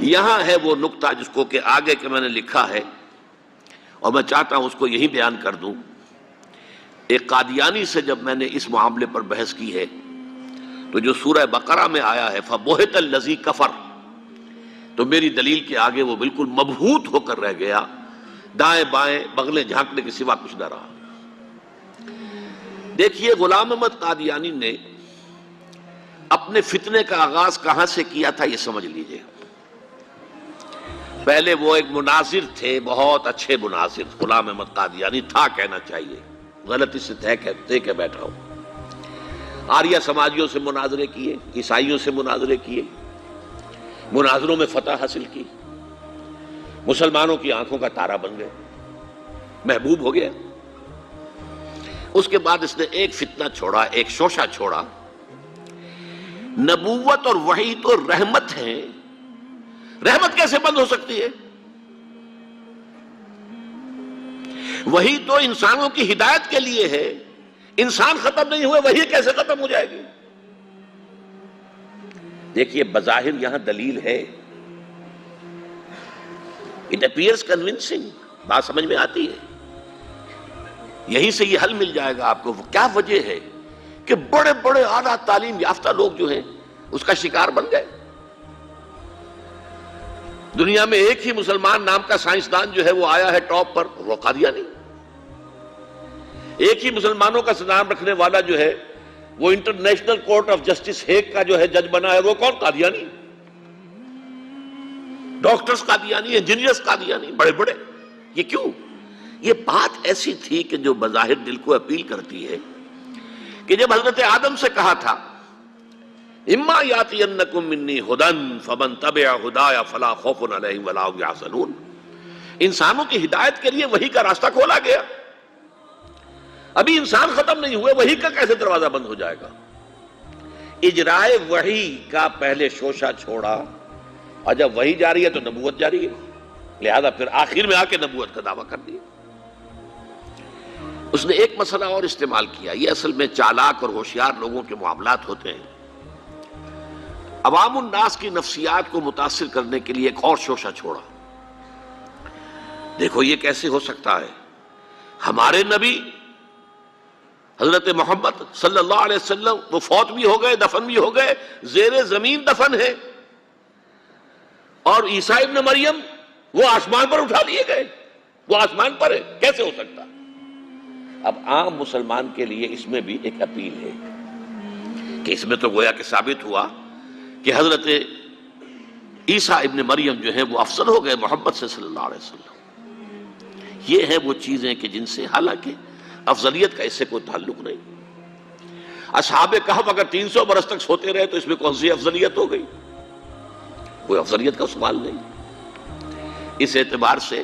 یہاں ہے وہ نقطہ جس کو کہ آگے کہ میں نے لکھا ہے اور میں چاہتا ہوں اس کو یہی بیان کر دوں۔ ایک قادیانی سے جب میں نے اس معاملے پر بحث کی ہے تو جو سورہ بقرہ میں آیا ہے فَبُہِتَ الَّذِي كَفَرَ، تو میری دلیل کے آگے وہ بالکل مبہوت ہو کر رہ گیا، دائیں بائیں بغلیں جھانکنے کے سوا کچھ نہ رہا۔ دیکھیے غلام احمد قادیانی نے اپنے فتنے کا آغاز کہاں سے کیا تھا یہ سمجھ لیجئے۔ پہلے وہ ایک مناظر تھے، بہت اچھے مناظر، غلام احمد قادیانی تھا کہنا چاہیے، غلطی سے طے کے بیٹھا ہوں۔ آریہ سماجیوں سے مناظرے کیے، عیسائیوں سے مناظرے کیے، مناظروں میں فتح حاصل کی، مسلمانوں کی آنکھوں کا تارا بن گئے، محبوب ہو گیا۔ اس کے بعد اس نے ایک فتنہ چھوڑا، ایک شوشہ چھوڑا، نبوت اور وحی تو رحمت ہے، رحمت کیسے بند ہو سکتی ہے؟ وحی تو انسانوں کی ہدایت کے لیے ہے، انسان ختم نہیں ہوئے وحی کیسے ختم ہو جائے گی؟ دیکھیے بظاہر یہاں دلیل ہے، اٹ اپیئرس کنونسنگ، بات سمجھ میں آتی ہے، یہیں سے یہ حل مل جائے گا آپ کو۔ کیا وجہ ہے کہ بڑے بڑے اعلیٰ تعلیم یافتہ لوگ جو ہیں اس کا شکار بن گئے؟ دنیا میں ایک ہی مسلمان نام کا سائنسدان جو ہے وہ آیا ہے ٹاپ پر، وہ قادیانی۔ ایک ہی مسلمانوں کا نام رکھنے والا جو ہے وہ international court of justice Hague کا جو ہے جج بنا ہے، وہ کون؟ قادیانی۔ ڈاکٹرز قادیانی، انجینئرز قادیانی، بڑے بڑے۔ یہ کیوں؟ یہ بات ایسی تھی کہ جو بظاہر دل کو اپیل کرتی ہے کہ جب حضرت آدم سے کہا تھا اما یاتینکم منی ھدی فمن تبع ھدایا فلا خوف علیہم ولا ھم یحزنون، انسانوں کی ہدایت کے لیے وحی کا راستہ کھولا گیا۔ ابھی انسان ختم نہیں ہوئے، وحی کا کیسے دروازہ بند ہو جائے گا؟ اجرائے وحی کا پہلے شوشہ چھوڑا، اور جب وحی جاری ہے تو نبوت جاری ہے، لہذا پھر آخر میں آ کے نبوت کا دعویٰ کر دیا۔ اس نے ایک مسئلہ اور استعمال کیا، یہ اصل میں چالاک اور ہوشیار لوگوں کے معاملات ہوتے ہیں۔ عوام الناس کی نفسیات کو متاثر کرنے کے لیے ایک اور شوشہ چھوڑا۔ دیکھو یہ کیسے ہو سکتا ہے، ہمارے نبی حضرت محمد صلی اللہ علیہ وسلم وہ فوت بھی ہو گئے، دفن بھی ہو گئے، زیر زمین دفن ہے، اور عیسیٰ ابن مریم وہ آسمان پر اٹھا لیے گئے، وہ آسمان پر ہے، کیسے ہو سکتا؟ اب عام مسلمان کے لیے اس میں بھی ایک اپیل ہے کہ اس میں تو گویا کہ ثابت ہوا کہ حضرت عیسیٰ ابن مریم جو ہے وہ افضل ہو گئے محمد سے صلی اللہ علیہ وسلم۔ یہ ہے وہ چیزیں کہ جن سے حالانکہ افضلیت کا اس سے کوئی تعلق نہیں۔ اصحاب کہف اگر 300 برس تک سوتے رہے تو اس میں کون سی افضلیت ہو گئی؟ کوئی افضلیت کا سوال نہیں۔ اس اعتبار سے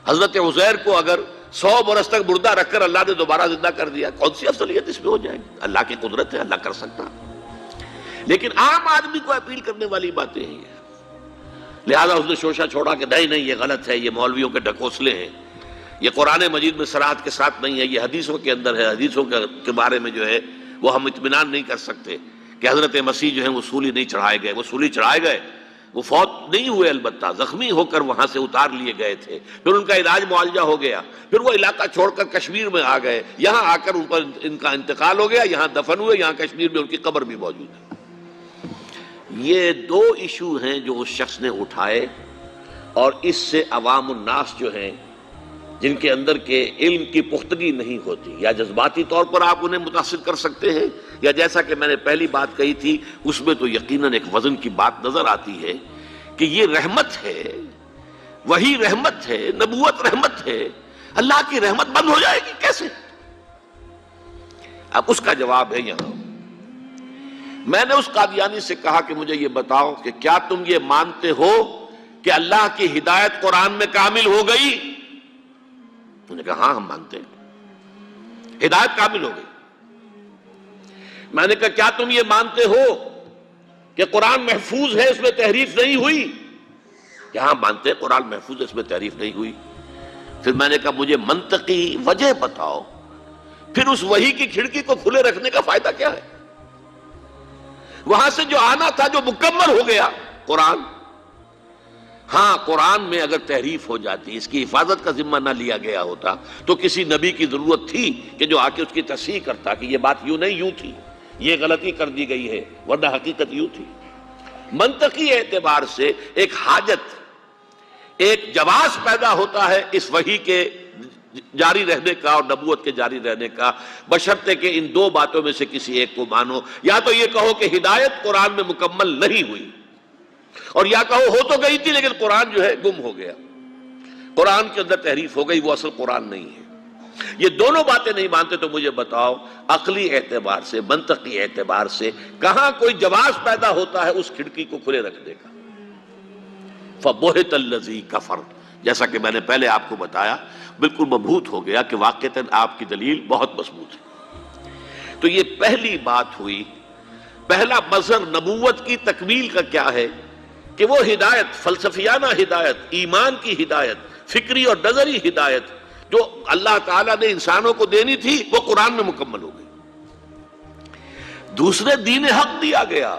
حضرت عزیر کو اگر 100 برس تک مردہ رکھ کر اللہ نے دوبارہ زندہ کر دیا، کون سی افضلیت اس میں ہو جائے گی؟ اللہ کی قدرت ہے، اللہ کر سکتا۔ لیکن عام آدمی کو اپیل کرنے والی باتیں ہیں، لہذا اس نے شوشہ چھوڑا کہ نہیں یہ غلط ہے، یہ مولویوں کے ڈھکوسلے ہیں، یہ قرآن مجید میں صراحت کے ساتھ نہیں ہے، یہ حدیثوں کے اندر ہے، حدیثوں کے بارے میں جو ہے وہ ہم اطمینان نہیں کر سکتے کہ حضرت مسیح جو ہیں وہ سولی نہیں چڑھائے گئے، وہ سولی چڑھائے گئے، وہ فوت نہیں ہوئے، البتہ زخمی ہو کر وہاں سے اتار لیے گئے تھے، پھر ان کا علاج معالجہ ہو گیا، پھر وہ علاقہ چھوڑ کر کشمیر میں آ گئے، یہاں آ کر ان کا انتقال ہو گیا، یہاں دفن ہوئے، یہاں کشمیر میں ان کی قبر بھی موجود ہے۔ یہ دو ایشو ہیں جو اس شخص نے اٹھائے، اور اس سے عوام الناس جو ہیں جن کے اندر کے علم کی پختگی نہیں ہوتی، یا جذباتی طور پر آپ انہیں متاثر کر سکتے ہیں، یا جیسا کہ میں نے پہلی بات کہی تھی اس میں تو یقیناً ایک وزن کی بات نظر آتی ہے کہ یہ رحمت ہے، وہی رحمت ہے، نبوت رحمت ہے، اللہ کی رحمت بند ہو جائے گی کیسے؟ اب اس کا جواب ہے یہاں۔ میں نے اس قادیانی سے کہا کہ مجھے یہ بتاؤ کہ کیا تم یہ مانتے ہو کہ اللہ کی ہدایت قرآن میں کامل ہو گئی؟ انہوں نے کہا ہاں ہم مانتے ہیں، ہدایت کامل ہو گئی۔ میں نے کہا کیا تم یہ مانتے ہو کہ قرآن محفوظ ہے، اس میں تحریف نہیں ہوئی؟ کہ ہاں مانتے ہیں قرآن محفوظ ہے، اس میں تحریف نہیں ہوئی۔ پھر میں نے کہا مجھے منطقی وجہ بتاؤ، پھر اس وحی کی کھڑکی کو کھلے رکھنے کا فائدہ کیا ہے؟ وہاں سے جو آنا تھا جو مکمل ہو گیا قرآن، ہاں قرآن میں اگر تحریف ہو جاتی، اس کی حفاظت کا ذمہ نہ لیا گیا ہوتا تو کسی نبی کی ضرورت تھی کہ جو آ کے اس کی تصحیح کرتا کہ یہ بات یوں نہیں یوں تھی، یہ غلطی کر دی گئی ہے، ورنہ حقیقت یوں تھی۔ منطقی اعتبار سے ایک حاجت، ایک جواز پیدا ہوتا ہے اس وحی کے جاری رہنے کا اور نبوت کے جاری رہنے کا، بشرطے کہ ان دو باتوں میں سے کسی ایک کو مانو، یا تو یہ کہو کہ ہدایت قرآن میں مکمل نہیں ہوئی، اور یا کہو ہو تو گئی تھی لیکن قرآن جو ہے گم ہو گیا، قرآن کے اندر تحریف ہو گئی، وہ اصل قرآن نہیں ہے۔ یہ دونوں باتیں نہیں مانتے تو مجھے بتاؤ عقلی اعتبار سے، منطقی اعتبار سے کہاں کوئی جواز پیدا ہوتا ہے اس کھڑکی کو کھلے رکھنے کا؟ فَبُہِتَ الَّذِي كَفَرَ، جیسا کہ میں نے پہلے آپ کو بتایا، بالکل مبہوت ہو گیا کہ واقعتاً آپ کی دلیل بہت مضبوط ہے۔ تو یہ پہلی بات ہوئی، پہلا مظہر نبوت کی تکمیل کا کیا ہے کہ وہ ہدایت، فلسفیانہ ہدایت، ایمان کی ہدایت، فکری اور نظری ہدایت جو اللہ تعالیٰ نے انسانوں کو دینی تھی وہ قرآن میں مکمل ہو گئی۔ دوسرے دین حق دیا گیا،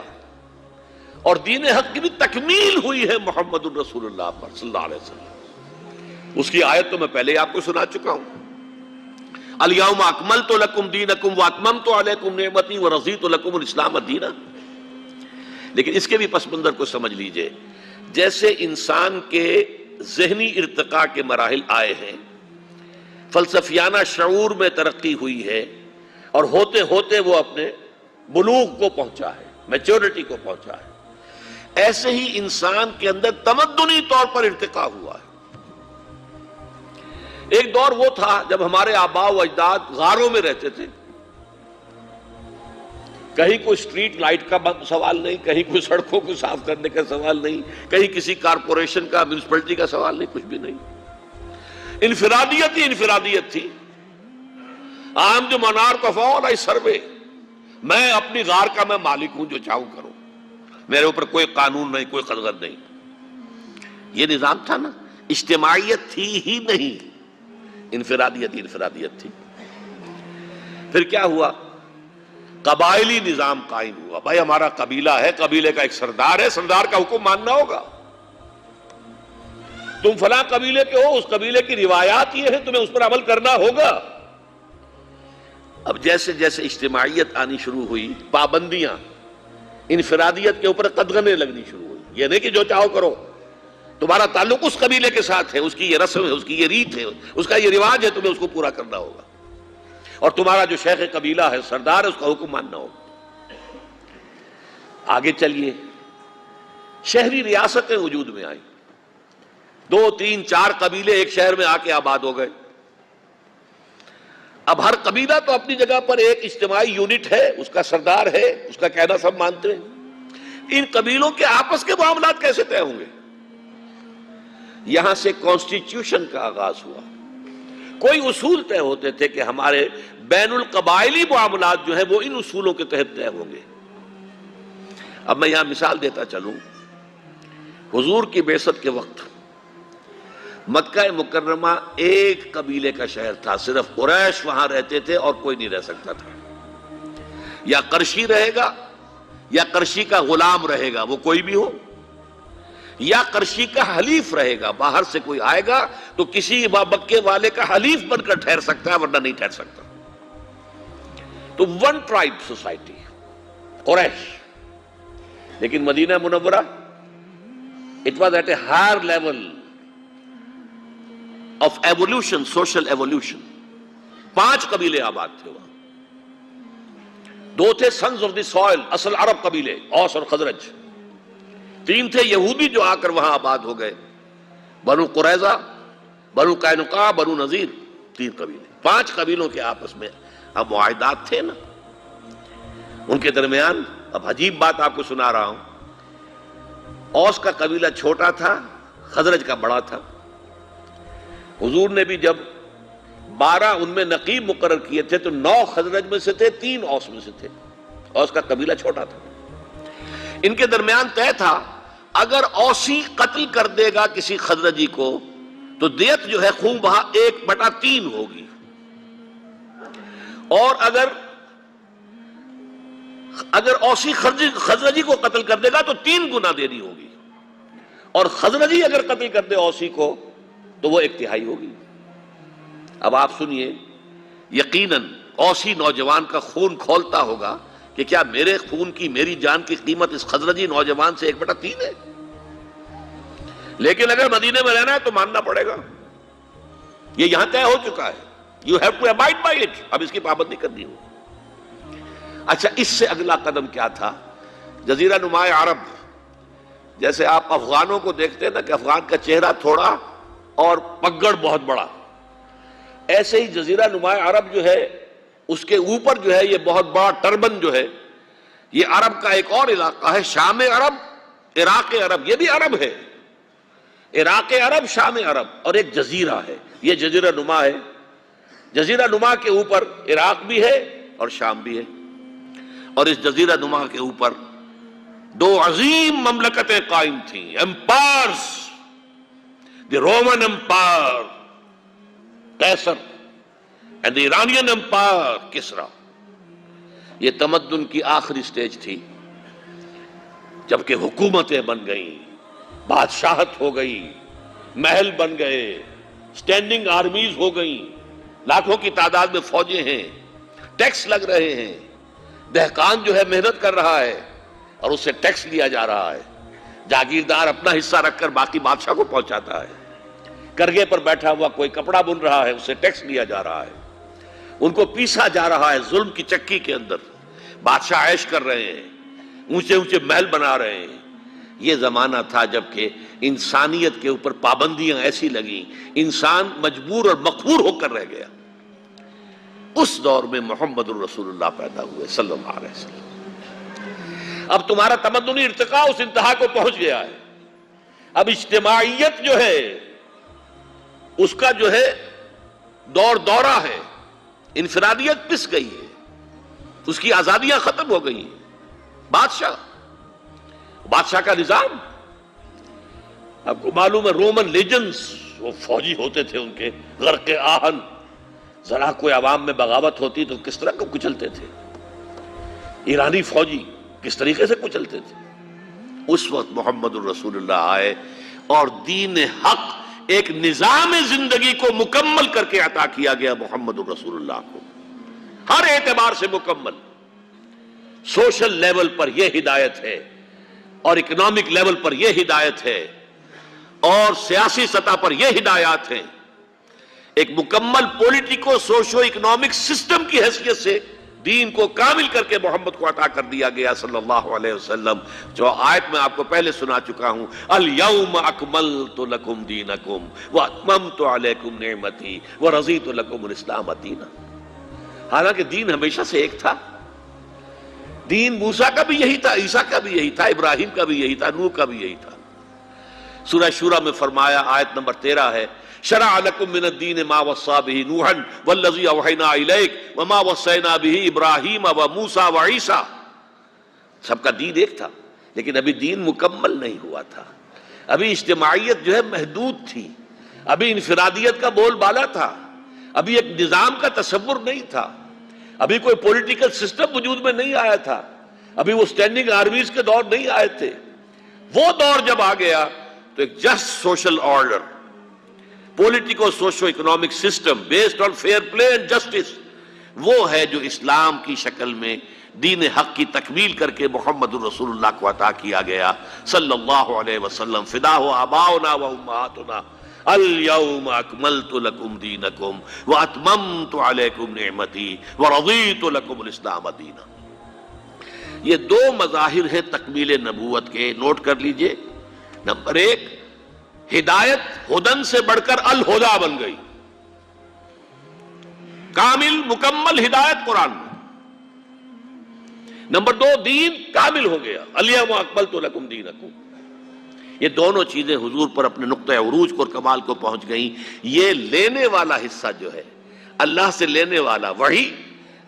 اور دین حق کی بھی تکمیل ہوئی ہے محمد الرسول اللہ پر صلی اللہ علیہ وسلم۔ اس کی آیت تو میں پہلے آپ کو سنا چکا ہوں، الیوم اکملت لکم دینکم واتممت علیکم نعمتی ورضیت لکم الاسلام دینا۔ لیکن اس کے بھی پس منظر کو سمجھ لیجئے، جیسے انسان کے ذہنی ارتقاء کے مراحل آئے ہیں، فلسفیانہ شعور میں ترقی ہوئی ہے، اور ہوتے ہوتے وہ اپنے بلوغ کو پہنچا ہے، میچورٹی کو پہنچا ہے، ایسے ہی انسان کے اندر تمدنی طور پر ارتقاء ہوا ہے۔ ایک دور وہ تھا جب ہمارے آباء و اجداد غاروں میں رہتے تھے، کہیں کوئی اسٹریٹ لائٹ کا سوال نہیں، کہیں کوئی سڑکوں کو صاف کرنے کا سوال نہیں، کہیں کسی کارپوریشن کا، میونسپلٹی کا سوال نہیں، کچھ بھی نہیں۔ انفرادیت ہی انفرادیت تھی۔ عام جو منار کا فول سروے، میں اپنی غار کا میں مالک ہوں، جو چاہوں کروں، میرے اوپر کوئی قانون نہیں، کوئی قدغن نہیں۔ یہ نظام تھا نا، اجتماعیت تھی ہی نہیں، انفرادیت ہی انفرادیت تھی۔ پھر کیا ہوا؟ قبائلی نظام قائم ہوا، بھائی ہمارا قبیلہ ہے، قبیلے کا ایک سردار ہے، سردار کا حکم ماننا ہوگا، تم فلاں قبیلے کے ہو، اس قبیلے کی روایات یہ ہیں، تمہیں اس پر عمل کرنا ہوگا۔ اب جیسے جیسے اجتماعیت آنی شروع ہوئی، پابندیاں انفرادیت کے اوپر قدغنیں لگنی شروع ہوئی، یہ نہیں کہ جو چاہو کرو، تمہارا تعلق اس قبیلے کے ساتھ ہے، اس کی یہ رسم ہے، اس کی یہ ریت ہے، اس کا یہ رواج ہے، تمہیں اس کو پورا کرنا ہوگا، اور تمہارا جو شیخ قبیلہ ہے، سردار ہے، اس کا حکم ماننا ہوگا۔ آگے چلیے، شہری ریاستیں وجود میں آئیں، 2 3 4 قبیلے ایک شہر میں آ کے آباد ہو گئے۔ اب ہر قبیلہ تو اپنی جگہ پر ایک اجتماعی یونٹ ہے، اس کا سردار ہے، اس کا کہنا سب مانتے ہیں۔ ان قبیلوں کے آپس کے معاملات کیسے طے ہوں گے؟ یہاں سے کانسٹیٹیوشن کا آغاز ہوا۔ کوئی اصول طے ہوتے تھے کہ ہمارے بین القبائلی معاملات جو ہیں وہ ان اصولوں کے تحت طے ہوں گے۔ اب میں یہاں مثال دیتا چلوں، حضور کی بعثت کے وقت مکہ مکرمہ ایک قبیلے کا شہر تھا، صرف قریش وہاں رہتے تھے اور کوئی نہیں رہ سکتا تھا۔ یا قرشی رہے گا، یا قرشی کا غلام رہے گا، وہ کوئی بھی ہو، یا قرشی کا حلیف رہے گا، باہر سے کوئی آئے گا تو کسی مکے والے کا حلیف بن کر ٹھہر سکتا ہے، ورنہ نہیں ٹھہر سکتا۔ تو ون ٹرائب سوسائٹی قریش۔ لیکن Medina Munawwara it was at a higher level of evolution, social evolution. 5 قبیلے آباد تھے وہاں، 2 تھے سنز آف دی سوئل، اصل عرب قبیلے، اوس اور خزرج، 3 تھے یہودی جو آ کر وہاں آباد ہو گئے، بنو قریظہ، بنو قینقاع، بنو نذیر، 3 قبیلے۔ 5 قبیلوں کے آپس میں اب معاہدات تھے نا ان کے درمیان۔ اب عجیب بات آپ کو سنا رہا ہوں، اوس کا قبیلہ چھوٹا تھا، خزرج کا بڑا تھا۔ حضور نے بھی جب 12 ان میں نقیب مقرر کیے تھے تو 9 خزرج میں سے تھے، 3 اوس میں سے تھے۔ اوس کا قبیلہ چھوٹا تھا، ان کے درمیان طے تھا اگر اوسی قتل کر دے گا کسی خزرجی کو تو دیت جو ہے خون بہا 1/3 ہوگی، اور اگر اوسی خزرجی کو قتل کر دے گا تو 3 گنا دینی ہوگی۔ اور خزرجی اگر قتل کر دے اوسی کو تو وہ 1/3 ہوگی۔ اب آپ سنیے، یقیناً اوسی نوجوان کا خون کھولتا ہوگا کہ کیا میرے خون کی، میری جان کی قیمت اس خزرجی نوجوان سے 1/3 ہے؟ لیکن اگر مدینے میں رہنا ہے تو ماننا پڑے گا، یہ یہاں طے ہو چکا ہے، you have to abide by it, اب اس کی پابندی کرنی ہوگی۔ اچھا، اس سے اگلا قدم کیا تھا؟ جزیرہ نما عرب، جیسے آپ افغانوں کو دیکھتے ہیں نا کہ افغان کا چہرہ تھوڑا اور پگڑ بہت بڑا، ایسے ہی جزیرہ نما عرب جو ہے اس کے اوپر جو ہے یہ بہت بڑا ٹربن جو ہے، یہ عرب کا ایک اور علاقہ ہے، شام عرب، عراق عرب، یہ بھی عرب ہے، عراق عرب، شام عرب، اور ایک جزیرہ ہے، یہ جزیرہ نما ہے۔ جزیرہ نما کے اوپر عراق بھی ہے اور شام بھی ہے، اور اس جزیرہ نما کے اوپر 2 عظیم مملکتیں قائم تھیں، ایمپائرز، دی رومن امپائر قیصر اینڈ دی ایرانین امپائر کسرا۔ یہ تمدن کی آخری سٹیج تھی، جبکہ حکومتیں بن گئیں، بادشاہت ہو گئی، محل بن گئے، سٹینڈنگ آرمیز ہو گئیں، لاکھوں کی تعداد میں فوجیں ہیں، ٹیکس لگ رہے ہیں، دہقان جو ہے محنت کر رہا ہے اور اس سے ٹیکس لیا جا رہا ہے، جاگیردار اپنا حصہ رکھ کر باقی بادشاہ کو پہنچاتا ہے، کرگے پر بیٹھا ہوا کوئی کپڑا بن رہا ہے، اس سے ٹیکس لیا جا رہا ہے، ان کو پیسا جا رہا ہے ظلم کی چکی کے اندر، بادشاہ عیش کر رہے ہیں، اونچے اونچے محل بنا رہے ہیں۔ یہ زمانہ تھا جب کہ انسانیت کے اوپر پابندیاں ایسی لگیں، انسان مجبور اور مقہور ہو کر رہ گیا۔ اس دور میں محمد الرسول اللہ پیدا ہوئے صلی اللہ علیہ وسلم۔ اب تمہارا تمدنی ارتقاء اس انتہا کو پہنچ گیا ہے، اب اجتماعیت جو ہے اس کا جو ہے دورہ ہے، انفرادیت پس گئی ہے، اس کی آزادیاں ختم ہو گئی ہیں۔ بادشاہ کا نظام، آپ کو معلوم ہے رومن لیجنز، وہ فوجی ہوتے تھے، ان کے غرق آہن، ذرا کوئی عوام میں بغاوت ہوتی تو کس طرح کو کچلتے تھے، ایرانی فوجی کس طریقے سے کچلتے تھے۔ اس وقت محمد الرسول اللہ آئے اور دین حق، ایک نظام زندگی کو مکمل کر کے عطا کیا گیا محمد الرسول اللہ کو، ہر اعتبار سے مکمل۔ سوشل لیول پر یہ ہدایت ہے اور اکنامک لیول پر یہ ہدایت ہے اور سیاسی سطح پر یہ ہدایات ہیں۔ ایک مکمل پولیٹیکو سوشو اکنامک سسٹم کی حیثیت سے دین کو کامل کر کے محمد کو عطا کر دیا گیا صلی اللہ علیہ وسلم، جو آیت میں آپ کو پہلے سنا چکا ہوں، الیوم اکملت لکم دینکم واتممت علیکم نعمتی ورضیت لکم الاسلام دینا۔ حالانکہ دین ہمیشہ سے ایک تھا، دین موسیٰ کا بھی یہی تھا، عیسیٰ کا بھی یہی تھا، ابراہیم کا بھی یہی تھا، نوح کا بھی یہی تھا۔ سورہ شورى میں فرمایا، آیت نمبر 13 ہے، شرع لکم من الدین ما وصى به نوحا والذی اوحینا الیک وما وصینا به ابراہیم وموسیٰ وعیسیٰ۔ سب کا دین ایک تھا، لیکن ابھی دین مکمل نہیں ہوا تھا، ابھی اجتماعیت جو ہے محدود تھی، ابھی انفرادیت کا بول بالا تھا، ابھی ایک نظام کا تصور نہیں تھا، ابھی کوئی پولیٹیکل سسٹم وجود میں نہیں آیا تھا، ابھی وہ سٹینڈنگ آرمیز کے دور نہیں آئے تھے۔ وہ دور جب آ گیا تو ایک just social order, politico socio economic system based on fair play and justice, وہ ہے جو اسلام کی شکل میں دین حق کی تکمیل کر کے محمد الرسول اللہ کو عطا کیا گیا صلی اللہ علیہ وسلم۔ فداہ آباؤنا و امہاتنا الیوم اکملت لکم دینکم واتممت علیکم نعمتی ورضیت لکم الاسلام دینا۔ یہ 2 مظاہر ہیں تکمیل نبوت کے، نوٹ کر لیجئے۔ نمبر 1، ہدایت ہدن سے بڑھ کر الہدا بن گئی، کامل مکمل ہدایت قرآن میں۔ نمبر 2، دین کامل ہو گیا، الیوم اکملت لکم دینکم۔ یہ دونوں چیزیں حضور پر اپنے نقطۂ عروج کو اور کمال کو پہنچ گئیں۔ یہ لینے والا حصہ جو ہے، اللہ سے لینے والا وحی،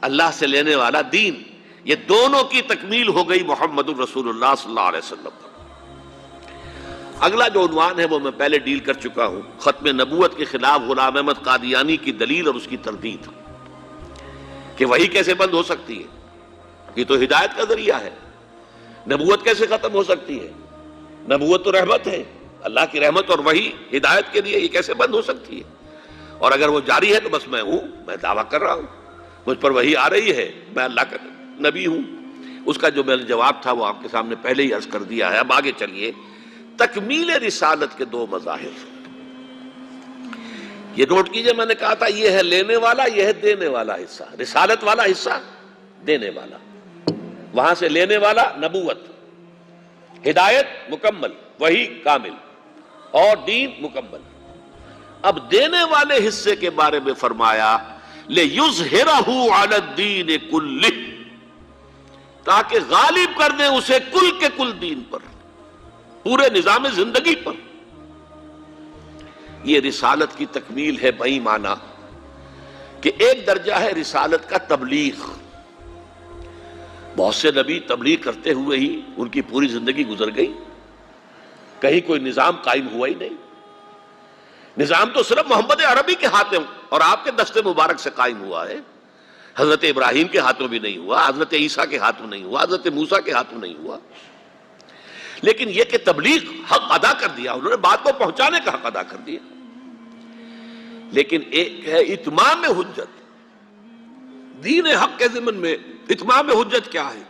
اللہ سے لینے والا دین، یہ دونوں کی تکمیل ہو گئی محمد الرسول اللہ صلی اللہ علیہ وسلم پر۔ اگلا جو عنوان ہے وہ میں پہلے ڈیل کر چکا ہوں، ختم نبوت کے خلاف غلام احمد قادیانی کی دلیل اور اس کی تردید، کہ وحی کیسے بند ہو سکتی ہے، یہ تو ہدایت کا ذریعہ ہے، نبوت کیسے ختم ہو سکتی ہے، نبوت تو رحمت ہے، اللہ کی رحمت اور وحی ہدایت کے لیے یہ کیسے بند ہو سکتی ہے؟ اور اگر وہ جاری ہے تو بس میں ہوں، میں دعویٰ کر رہا ہوں، مجھ پر وحی آ رہی ہے، میں اللہ کا نبی ہوں۔ اس کا جو میرا جواب تھا وہ آپ کے سامنے پہلے ہی عرض کر دیا ہے۔ اب آگے چلیے، تکمیل رسالت کے دو مظاہر۔ یہ نوٹ کیجئے، میں نے کہا تھا یہ ہے لینے والا، یہ ہے دینے والا حصہ۔ رسالت والا حصہ دینے والا، وہاں سے لینے والا نبوت، ہدایت مکمل، وحی کامل اور دین مکمل۔ اب دینے والے حصے کے بارے میں فرمایا لِيُظْهِرَهُ عَلَى الدِّينِ كُلِّهِ، تاکہ غالب کر دیں اسے کل کے کل دین پر، پورے نظام زندگی پر۔ یہ رسالت کی تکمیل ہے بئی معنی کہ ایک درجہ ہے رسالت کا تبلیغ۔ بہت سے نبی تبلیغ کرتے ہوئے ہی ان کی پوری زندگی گزر گئی، کہیں کوئی نظام قائم ہوا ہی نہیں۔ نظام تو صرف محمد عربی کے ہاتھوں اور آپ کے دست مبارک سے قائم ہوا ہے، حضرت ابراہیم کے ہاتھوں بھی نہیں ہوا، حضرت عیسیٰ کے ہاتھوں نہیں ہوا، حضرت موسیٰ کے ہاتھوں نہیں ہوا۔ لیکن یہ کہ تبلیغ حق ادا کر دیا، انہوں نے بات کو پہنچانے کا حق ادا کر دیا۔ لیکن ایک ہے اتمام حجت۔ دین حق کے ضمن میں اتمام حجت کیا ہے؟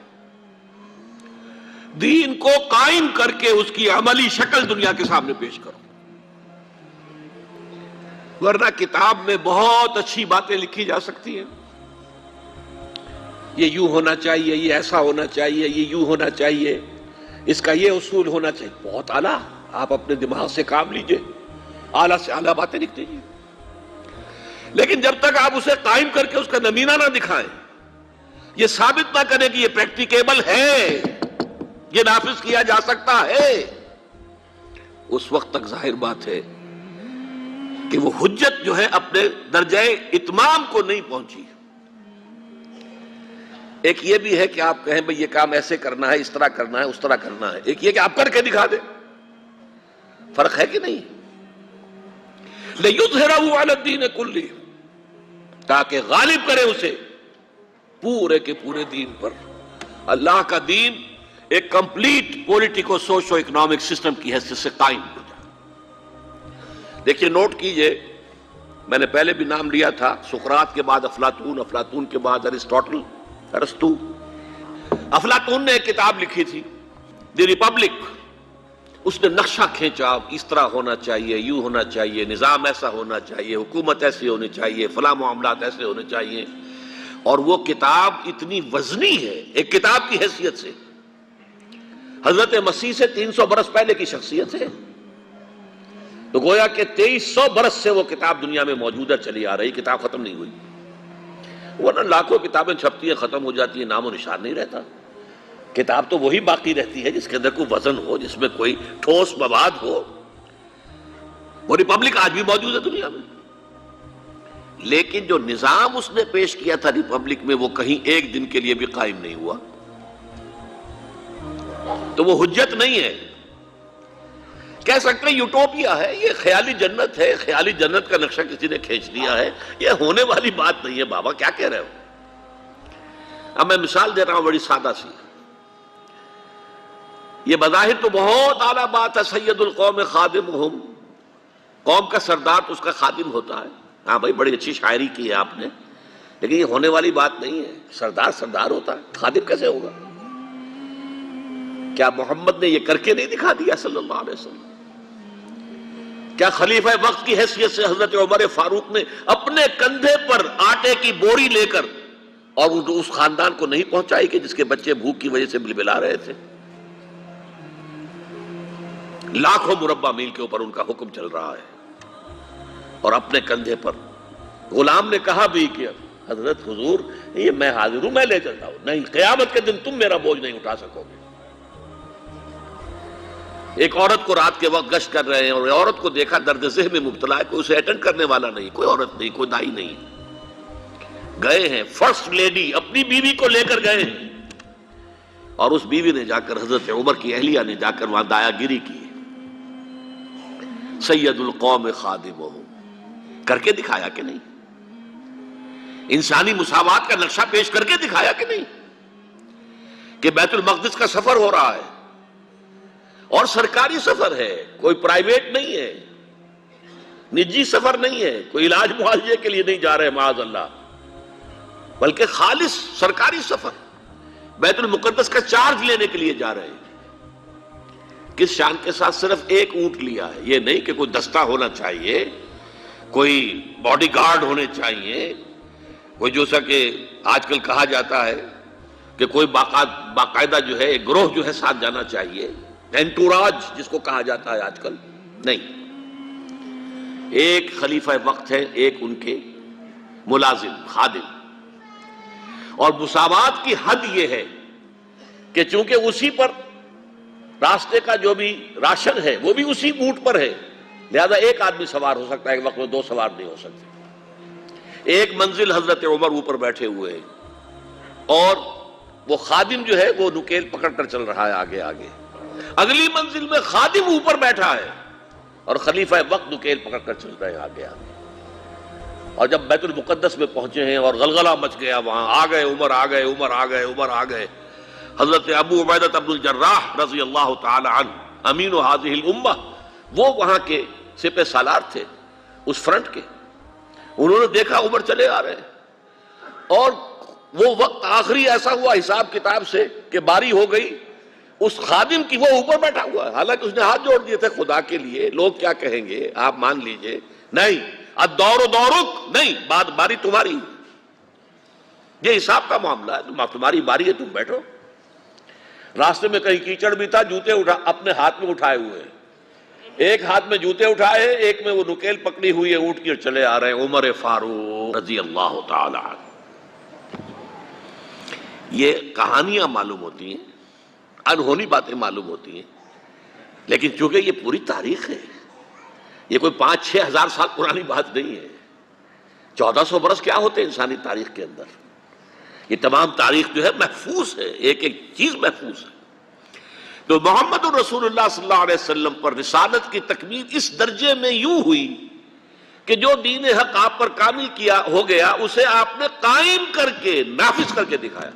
دین کو قائم کر کے اس کی عملی شکل دنیا کے سامنے پیش کرو۔ ورنہ کتاب میں بہت اچھی باتیں لکھی جا سکتی ہیں، یہ یوں ہونا چاہیے، یہ ایسا ہونا چاہیے، یہ یوں ہونا چاہیے، اس کا یہ اصول ہونا چاہیے، بہت اعلیٰ، آپ اپنے دماغ سے کام لیجئے، اعلیٰ سے اعلیٰ باتیں لکھ دیجئے۔ لیکن جب تک آپ اسے قائم کر کے اس کا نمونہ نہ دکھائیں، یہ ثابت نہ کریں کہ یہ پریکٹیکیبل ہے، یہ نافذ کیا جا سکتا ہے، اس وقت تک ظاہر بات ہے کہ وہ حجت جو ہے اپنے درجہ اتمام کو نہیں پہنچی۔ ایک یہ بھی ہے کہ آپ کہیں بھئی یہ کام ایسے کرنا ہے، اس طرح کرنا ہے، اس طرح کرنا ہے، ایک یہ کہ آپ کر کے دکھا دیں، فرق ہے کہ نہیں؟ لِيُظْهِرَهُ عَلَى الدِّينِ كُلِّهِ، تاکہ غالب کرے اسے پورے کے پورے دین پر۔ اللہ کا دین ایک complete politico socio economic system کی حیثیت سے قائم ہو جائے۔ دیکھیے نوٹ کیجئے، میں نے پہلے بھی نام لیا تھا، سقراط کے بعد افلاطون، افلاطون کے بعد ارسطوٹل، ارسطو۔ افلاطون نے ایک کتاب لکھی تھی دی ریپبلک، اس نے نقشہ کھینچا، اس طرح ہونا چاہیے، یوں ہونا چاہیے، نظام ایسا ہونا چاہیے، حکومت ایسی ہونی چاہیے، فلاں معاملات ایسے ہونے چاہیے۔ اور وہ کتاب اتنی وزنی ہے ایک کتاب کی حیثیت سے، حضرت مسیح سے 300 برس پہلے کی شخصیت ہے، تو گویا کہ 2300 برس سے وہ کتاب دنیا میں موجودہ چلی آ رہی، کتاب ختم نہیں ہوئی۔ ورنہ لاکھوں کتابیں چھپتی ہیں، ختم ہو جاتی ہیں، نام و نشان نہیں رہتا۔ کتاب تو وہی باقی رہتی ہے جس کے اندر کوئی وزن ہو، جس میں کوئی ٹھوس مواد ہو۔ وہ ریپبلک آج بھی موجود ہے دنیا میں، لیکن جو نظام اس نے پیش کیا تھا ریپبلک میں، وہ کہیں ایک دن کے لیے بھی قائم نہیں ہوا، تو وہ حجت نہیں ہے۔ کہہ سکتے ہیں یوٹوپیا ہے، یہ خیالی جنت ہے، خیالی جنت کا نقشہ کسی نے کھینچ لیا ہے، یہ ہونے والی بات نہیں ہے۔ بابا کیا کہہ رہے ہو؟ اب میں مثال دے رہا ہوں بڑی سادہ سی۔ یہ بظاہر تو بہت اعلیٰ بات ہے، سید القوم خادمہم، قوم کا سردار تو اس کا خادم ہوتا ہے۔ ہاں بھائی بڑی اچھی شاعری کی ہے آپ نے، لیکن یہ ہونے والی بات نہیں ہے۔ سردار سردار ہوتا ہے، خادم کیسے ہوگا؟ کیا محمد نے یہ کر کے نہیں دکھا دیا صلی اللہ علیہ وسلم؟ کیا خلیفہ وقت کی حیثیت سے حضرت عمر فاروق نے اپنے کندھے پر آٹے کی بوری لے کر اور اس خاندان کو نہیں پہنچائی کہ جس کے بچے بھوک کی وجہ سے بلبلا رہے تھے؟ لاکھوں مربع میل کے اوپر ان کا حکم چل رہا ہے، اور اپنے کندھے پر غلام نے کہا بھی کہ حضرت حضور یہ میں حاضر ہوں، میں لے چلتا ہوں۔ نہیں، قیامت کے دن تم میرا بوجھ نہیں اٹھا سکو گے۔ ایک عورت کو رات کے وقت گشت کر رہے ہیں، اور عورت کو دیکھا درد ذہن میں مبتلا ہے، کوئی اسے اٹینڈ کرنے والا نہیں، کوئی عورت نہیں، کوئی دائی نہیں۔ گئے ہیں فرسٹ لیڈی اپنی بیوی کو لے کر گئے ہیں، اور اس بیوی نے جا کر حضرت عمر کی اہلیہ نے جا کر وہاں دایا گیری کی۔ سید القوم خادمہم کر کے دکھایا کہ نہیں؟ انسانی مساوات کا نقشہ پیش کر کے دکھایا کہ نہیں؟ کہ بیت المقدس کا سفر ہو رہا ہے اور سرکاری سفر ہے، کوئی پرائیویٹ نہیں ہے، نجی سفر نہیں ہے، کوئی علاج معالجے کے لیے نہیں جا رہے معاذ اللہ، بلکہ خالص سرکاری سفر، بیت المقدس کا چارج لینے کے لیے جا رہے ہیں۔ کس شان کے ساتھ؟ صرف ایک اونٹ لیا ہے، یہ نہیں کہ کوئی دستہ ہونا چاہیے، کوئی باڈی گارڈ ہونے چاہیے، کوئی جیسا کہ آج کل کہا جاتا ہے کہ کوئی باقاعدہ جو ہے ایک گروہ جو ہے ساتھ جانا چاہیے، انٹوراج جس کو کہا جاتا ہے آج کل، نہیں، ایک خلیفہ وقت ہے، ایک ان کے ملازم خادم، اور مساوات کی حد یہ ہے کہ چونکہ اسی پر راستے کا جو بھی راشن ہے وہ بھی اسی اونٹ پر ہے، لہذا ایک آدمی سوار ہو سکتا ہے، ایک وقت میں دو سوار نہیں ہو سکتے۔ ایک منزل حضرت عمر اوپر بیٹھے ہوئے ہیں اور وہ خادم جو ہے وہ نکیل پکڑ کر چل رہا ہے آگے آگے، اگلی منزل میں خادم اوپر بیٹھا ہے اور خلیفہ وقت نکیل پکڑ کر چل رہے ہیں آگے آگے۔ اور جب بیت المقدس میں پہنچے ہیں اور غلغلہ مچ گیا، وہاں آ گئے عمر، آ گئے عمر، آ گئے عمر، آ گئے۔ حضرت ابو عبیدہ ابن الجراح رضی اللہ تعالی عنہ امین هذه الامہ، وہ وہاں کے سپہ سالار تھے اس فرنٹ کے، انہوں نے دیکھا عمر چلے آ رہے ہیں، اور وہ وقت آخری ایسا ہوا حساب کتاب سے کہ باری ہو گئی اس خادم کی، وہ اوپر بیٹھا ہوا ہے، حالانکہ اس نے ہاتھ جوڑ دیے تھے خدا کے لیے، لوگ کیا کہیں گے آپ مان لیجئے، نہیں، الدور دورک، نہیں، باری تمہاری، یہ حساب کا معاملہ ہے، تمہاری باری ہے، تم بیٹھو۔ راستے میں کہیں کیچڑ بھی تھا، جوتے اپنے ہاتھ میں اٹھائے ہوئے، ایک ہاتھ میں جوتے اٹھائے، ایک میں وہ نکیل پکڑی ہوئی ہے اونٹ کی، اور چلے آ رہے ہیں عمر فاروق رضی اللہ تعالی عنہ۔ یہ کہانیاں معلوم ہوتی ہیں، انہونی باتیں معلوم ہوتی ہیں، لیکن چونکہ یہ پوری تاریخ ہے، یہ کوئی 5-6 ہزار سال پرانی بات نہیں ہے، 1400 برس کیا ہوتے ہیں انسانی تاریخ کے اندر، یہ تمام تاریخ جو ہے محفوظ ہے، ایک ایک چیز محفوظ ہے۔ تو محمد رسول اللہ صلی اللہ علیہ وسلم پر رسالت کی تکمیل اس درجے میں یوں ہوئی کہ جو دین حق آپ پر کامل کیا ہو گیا، اسے آپ نے قائم کر کے نافذ کر کے دکھایا۔